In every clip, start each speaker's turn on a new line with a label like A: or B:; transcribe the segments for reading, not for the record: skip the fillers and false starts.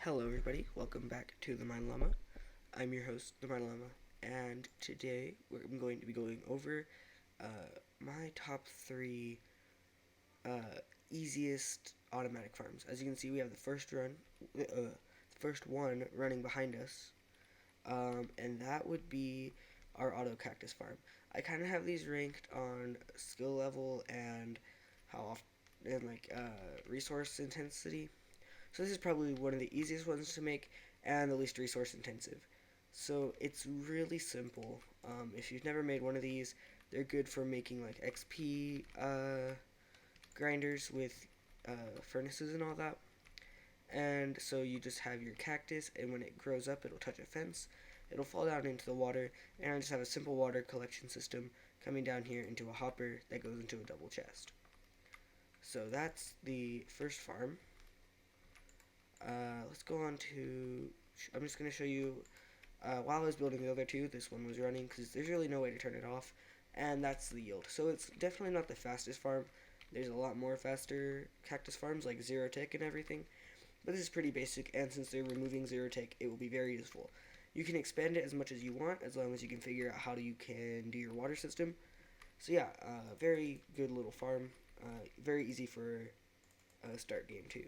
A: Hello, everybody. Welcome back to the Mind Llama. I'm your host, the Mind Llama, and today I'm going to be going over my top three easiest automatic farms. As you can see, we have the first one running behind us, and that would be our auto cactus farm. I kind of have these ranked on skill level and how often and resource intensity. So this is probably one of the easiest ones to make and the least resource intensive. So it's really simple. If you've never made one of these, they're good for making like XP grinders with furnaces and all that. And so you just have your cactus, and when it grows up, it'll touch a fence. It'll fall down into the water, and I just have a simple water collection system coming down here into a hopper that goes into a double chest. So that's the first farm. Let's go on to. I'm just going to show you. While I was building the other two, this one was running because there's really no way to turn it off, and that's the yield. So it's definitely not the fastest farm. There's a lot more faster cactus farms like Zero Tick and everything, but this is pretty basic. And since they're removing Zero Tick, it will be very useful. You can expand it as much as you want, as long as you can figure out how you can do your water system. So yeah, very good little farm. Very easy for a start game too.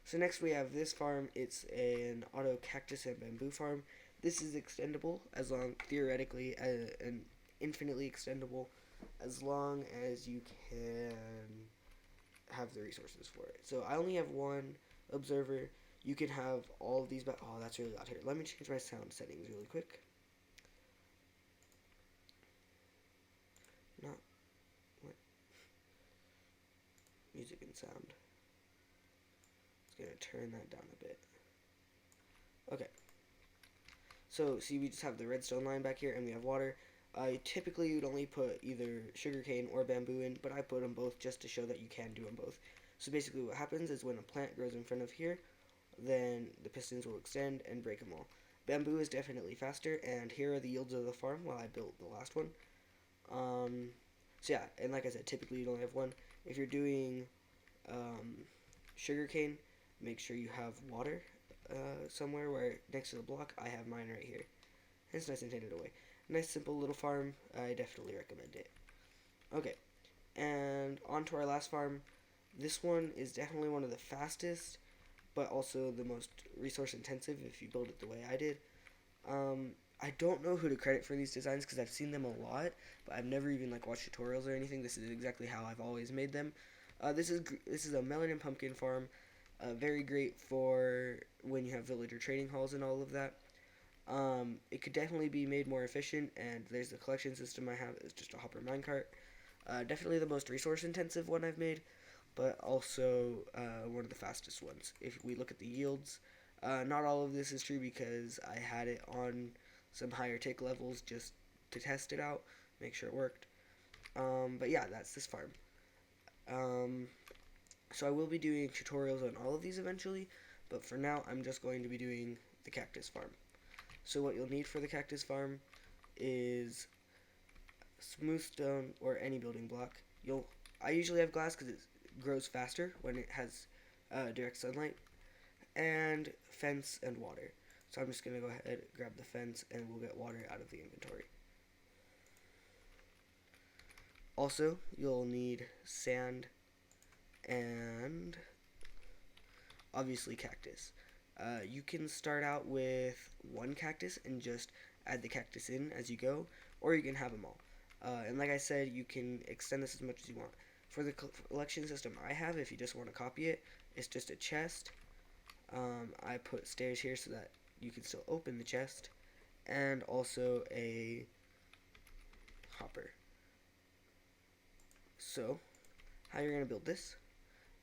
A: So next we have this farm. It's an auto cactus and bamboo farm. This is extendable as long, theoretically, and infinitely extendable as long as you can have the resources for it. So I only have one observer. You can have all of these, but oh, that's really loud here. Let me change my sound settings really quick. Not what music and sound. It's gonna turn that down a bit. Okay. So see, we just have the redstone line back here, and we have water. Typically, you'd only put either sugarcane or bamboo in, but I put them both just to show that you can do them both. So basically, what happens is when a plant grows in front of here, then the pistons will extend and break them all. Bamboo is definitely faster, and here are the yields of the farm while I built the last one. So yeah, and like I said, typically you'd only have one. If you're doing sugarcane, make sure you have water somewhere where next to the block. I have mine right here. It's nice and tended away. Nice simple little farm. I definitely recommend it. Okay, and on to our last farm. This one is definitely one of the fastest, but also the most resource intensive if you build it the way I did. I don't know who to credit for these designs because I've seen them a lot, but I've never even watched tutorials or anything. This is exactly how I've always made them. This is a melon and pumpkin farm. Very great for when you have villager trading halls and all of that. It could definitely be made more efficient, and there's the collection system I have. It's just a hopper minecart. Definitely the most resource intensive one I've made, but also one of the fastest ones. If we look at the yields, not all of this is true because I had it on some higher tick levels just to test it out, make sure it worked. But yeah, that's this farm. Um, so I will be doing tutorials on all of these eventually, but for now I'm just going to be doing the cactus farm. So what you'll need for the cactus farm is smooth stone or any building block. I usually have glass because it grows faster when it has direct sunlight, and fence and water. So I'm just gonna go ahead, grab the fence, and we'll get water out of the inventory. Also, you'll need sand and obviously cactus. You can start out with one cactus and just add the cactus in as you go, or you can have them all. And like I said, you can extend this as much as you want. For the collection system I have, if you just want to copy it, it's just a chest. I put stairs here so that you can still open the chest, and also a hopper. So, how you're going to build this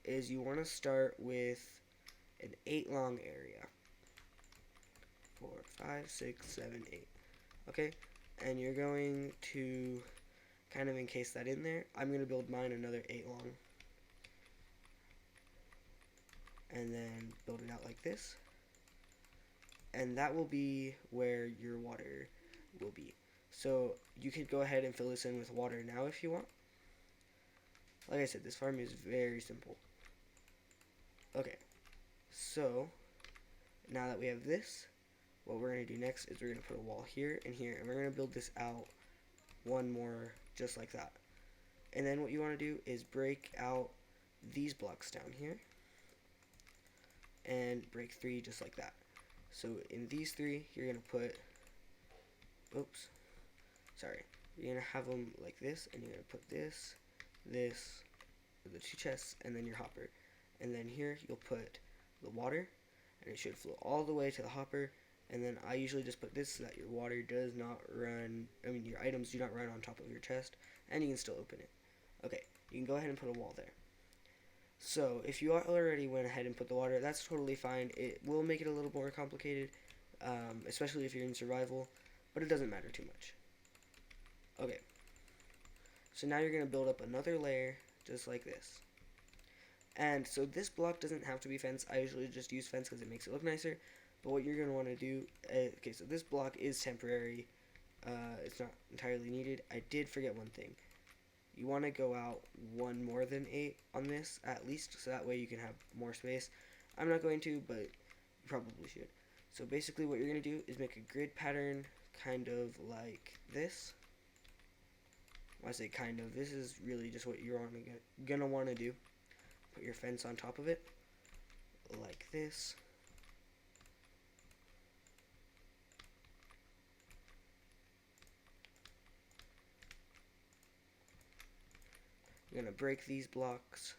A: is you want to start with an 8 long area. 4, 5, 6, 7, 8. Okay? And you're going to kind of encase that in there. I'm going to build mine another 8 long. And then build it out like this. And that will be where your water will be. So you could go ahead and fill this in with water now if you want. Like I said, this farm is very simple. Okay, so Now that we have this, what we're going to do next is we're going to put a wall here and here, and we're going to build this out one more just like that. And then what you want to do is break out these blocks down here and break 3 just like that. So in these 3, you're going to put, oops, sorry, you're going to have them like this, and you're going to put this, the 2 chests, and then your hopper. And then here you'll put the water, and it should flow all the way to the hopper. And then I usually just put this so that your water does not run, your items do not run on top of your chest, and you can still open it. Okay, you can go ahead and put a wall there. So if you already went ahead and put the water, that's totally fine. It will make it a little more complicated, especially if you're in survival, but it doesn't matter too much. Okay, so now you're going to build up another layer just like this. And so this block doesn't have to be fence. I usually just use fence because it makes it look nicer. But what you're going to want to do, okay, so this block is temporary. It's not entirely needed. I did forget one thing. You want to go out one more than 8 on this, at least, so that way you can have more space. I'm not going to, but you probably should. So basically what you're going to do is make a grid pattern kind of like this. When I say kind of, this is really just what you're going to want to do. Put your fence on top of it, like this. You're going to break these blocks.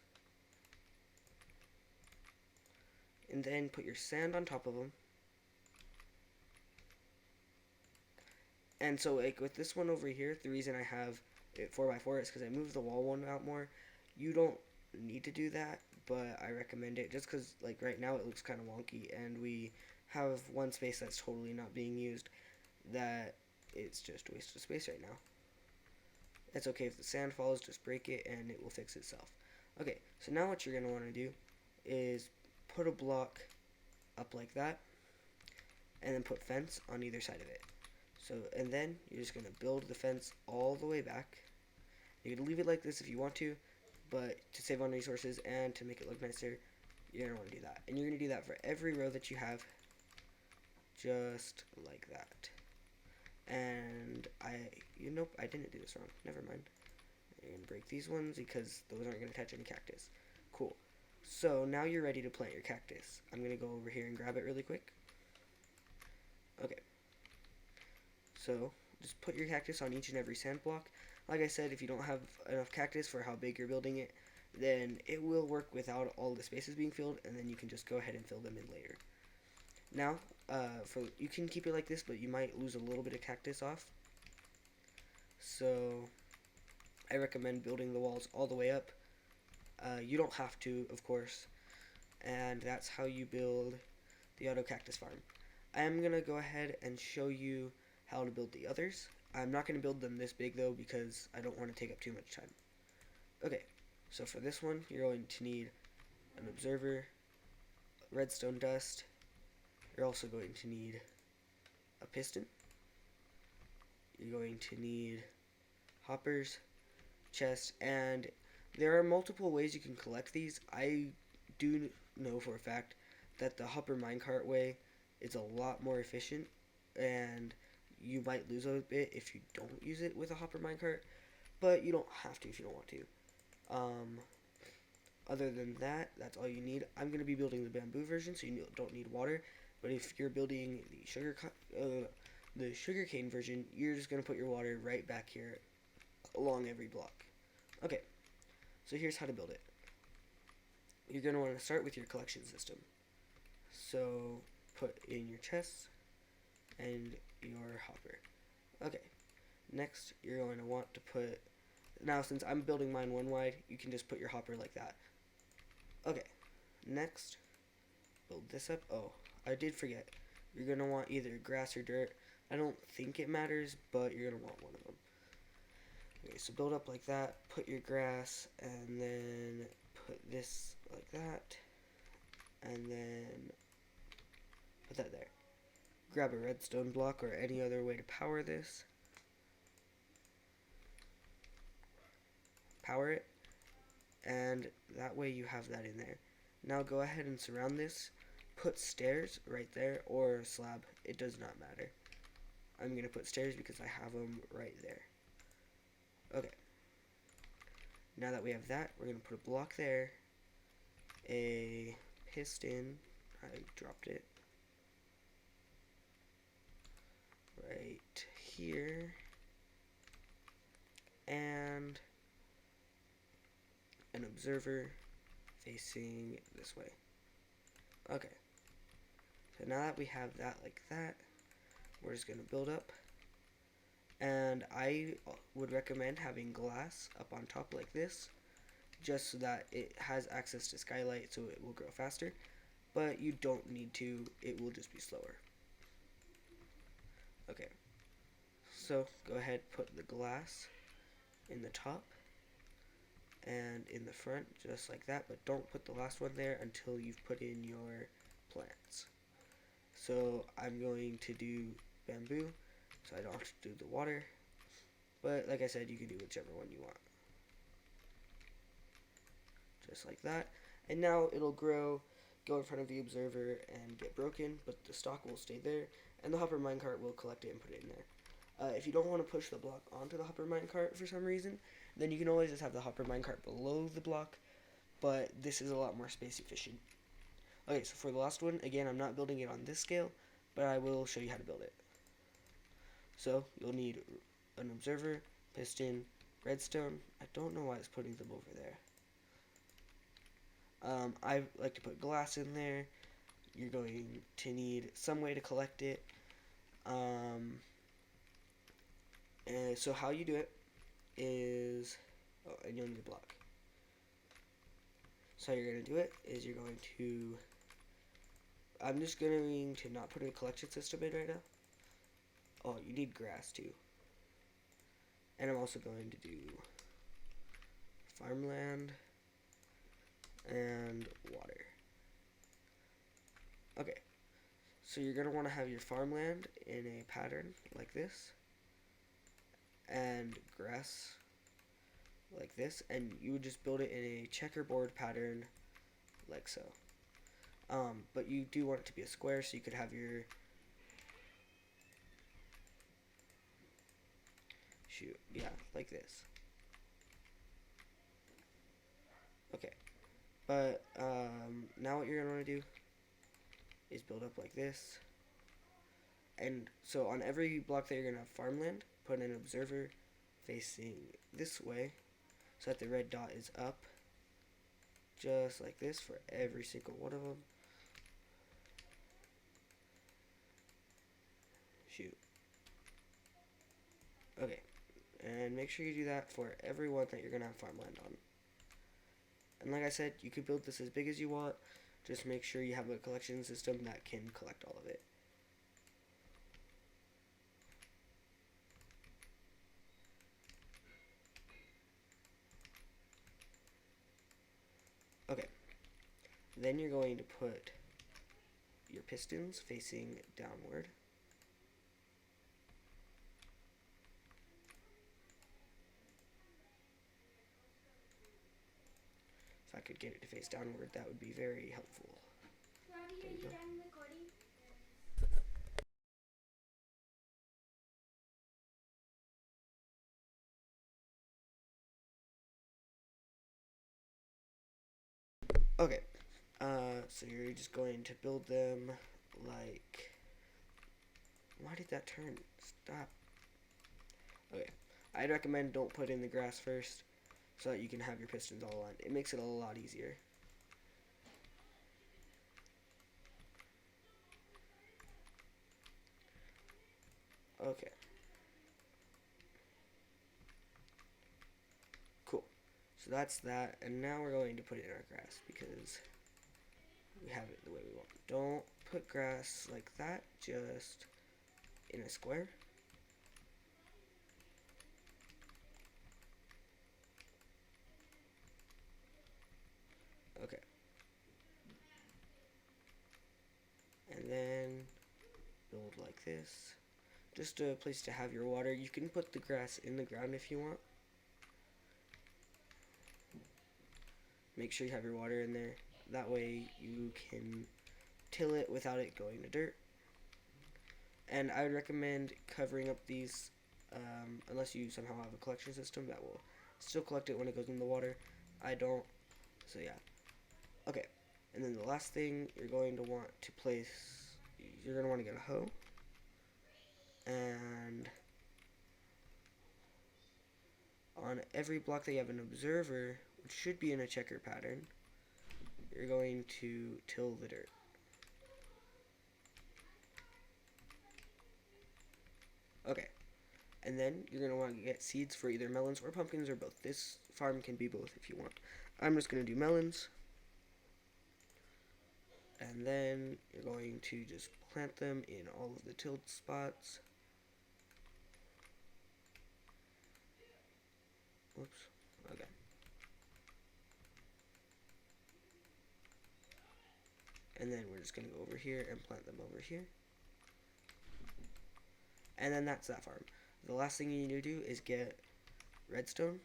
A: And then put your sand on top of them. And so like with this one over here, the reason I have it 4x4 is because I moved the wall one out more. You don't need to do that, but I recommend it just because like right now it looks kind of wonky, and we have one space that's totally not being used that it's just a waste of space right now. It's okay if the sand falls, just break it and it will fix itself. Okay, so now what you're going to want to do is put a block up like that, and then put fence on either side of it. So, and then you're just going to build the fence all the way back. You can leave it like this if you want to, but to save on resources and to make it look nicer, you're going to want to do that. And you're going to do that for every row that you have, just like that. And nope, I didn't do this wrong. Never mind. I'm going to break these ones because those aren't going to touch any cactus. Cool. So now you're ready to plant your cactus. I'm going to go over here and grab it really quick. Okay. So just put your cactus on each and every sand block. Like I said, if you don't have enough cactus for how big you're building it, then it will work without all the spaces being filled, and then you can just go ahead and fill them in later. Now, you can keep it like this, but you might lose a little bit of cactus off. So I recommend building the walls all the way up. You don't have to, of course, and that's how you build the auto cactus farm. I am going to go ahead and show you how to build the others. I'm not going to build them this big though because I don't want to take up too much time. Okay, so for this one you're going to need an observer, redstone dust. You're also going to need a piston. You're going to need hoppers, chests, and there are multiple ways you can collect these. I do know for a fact that the hopper minecart way is a lot more efficient, and you might lose a bit if you don't use it with a hopper minecart, but you don't have to if you don't want to. Other than that, that's all you need. I'm going to be building the bamboo version, so you don't need water, but if you're building the sugarcane version, you're just going to put your water right back here along every block. Okay, so here's how to build it. You're going to want to start with your collection system. So put in your chests and your hopper. Okay, next you're going to want to put, now since I'm building mine one wide, you can just put your hopper like that. Okay, next build this up. Oh, I did forget, you're going to want either grass or dirt. I don't think it matters, but you're going to want one of them. Okay, so build up like that, put your grass, and then put this like that, and then put that there. Grab a redstone block or any other way to power this. Power it, and that way you have that in there. Now go ahead and surround this put stairs right there or a slab. It does not matter. I'm going to put stairs because I have them right there. Okay. Now that we have that, we're going to put a block there, a piston, I dropped it, right here, and an observer facing this way. Okay. So now that we have that like that, we're just going to build up. And I would recommend having glass up on top like this, just so that it has access to skylight so it will grow faster. But you don't need to, it will just be slower. Okay, so go ahead, put the glass in the top and in the front, just like that, but don't put the last one there until you've put in your plants. So I'm going to do bamboo, so I don't have to do the water, but like I said, you can do whichever one you want. Just like that, and now it'll grow, go in front of the observer and get broken, but the stock will stay there, and the hopper minecart will collect it and put it in there. If you don't want to push the block onto the hopper minecart for some reason, then you can always just have the hopper minecart below the block, but this is a lot more space efficient. Okay, so for the last one, again, I'm not building it on this scale, but I will show you how to build it. So you'll need an observer, piston, redstone. I don't know why it's putting them over there. I like to put glass in there. You're going to need some way to collect it. And so how you do it is, and you'll need a block. So how you're going to do it is you're going to, I'm just going to not put a collection system in right now. Oh, you need grass too. And I'm also going to do farmland and water. Okay, so you're going to want to have your farmland in a pattern like this, and grass like this, and you would just build it in a checkerboard pattern like so. But you do want it to be a square, so you could have your like this. Okay, but now what you're gonna want to do is build up like this, and so on every block that you're gonna have farmland, put an observer facing this way, so that the red dot is up, just like this for every single one of them. Shoot. Okay, and make sure you do that for every one that you're gonna have farmland on. And like I said, you could build this as big as you want, just make sure you have a collection system that can collect all of it. Okay, then you're going to put your pistons facing downward. If I could get it to face downward, that would be very helpful. There you go. Okay, so you're just going to build them like, why did that turn? Stop. Okay, I'd recommend don't put in the grass first, so that you can have your pistons all on. It makes it a lot easier. Okay. Cool. So that's that, and now we're going to put it in our grass because we have it the way we want. Don't put grass like that, just in a square. Okay. And then build like this. Just a place to have your water. You can put the grass in the ground if you want. Make sure you have your water in there. That way you can till it without it going to dirt. And I would recommend covering up these, unless you somehow have a collection system that will still collect it when it goes in the water. I don't, so yeah. Okay, and then the last thing you're going to want to place, you're going to want to get a hoe, and on every block that you have an observer, which should be in a checker pattern, you're going to till the dirt. Okay, and then you're going to want to get seeds for either melons or pumpkins or both. This farm can be both if you want. I'm just going to do melons. And then you're going to just plant them in all of the tilled spots. Whoops. Okay. And then we're just going to go over here and plant them over here. And then that's that farm. The last thing you need to do is get redstone.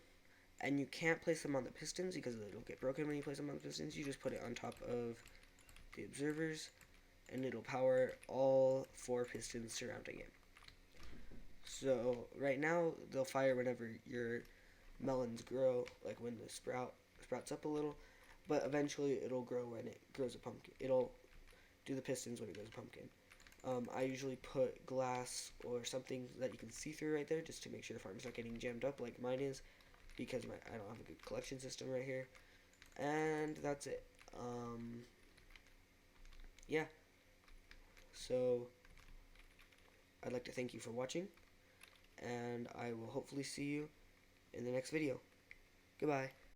A: And you can't place them on the pistons because it'll get broken when you place them on the pistons. You just put it on top of the observers, and it'll power all 4 pistons surrounding it. So right now they'll fire whenever your melons grow, like when the sprouts up a little, but eventually it'll grow when it grows a pumpkin. It'll do the pistons when it grows a pumpkin. I usually put glass or something that you can see through right there just to make sure the farm's not getting jammed up like mine is, because I don't have a good collection system right here. And that's it. Yeah. So I'd like to thank you for watching, and I will hopefully see you in the next video. Goodbye.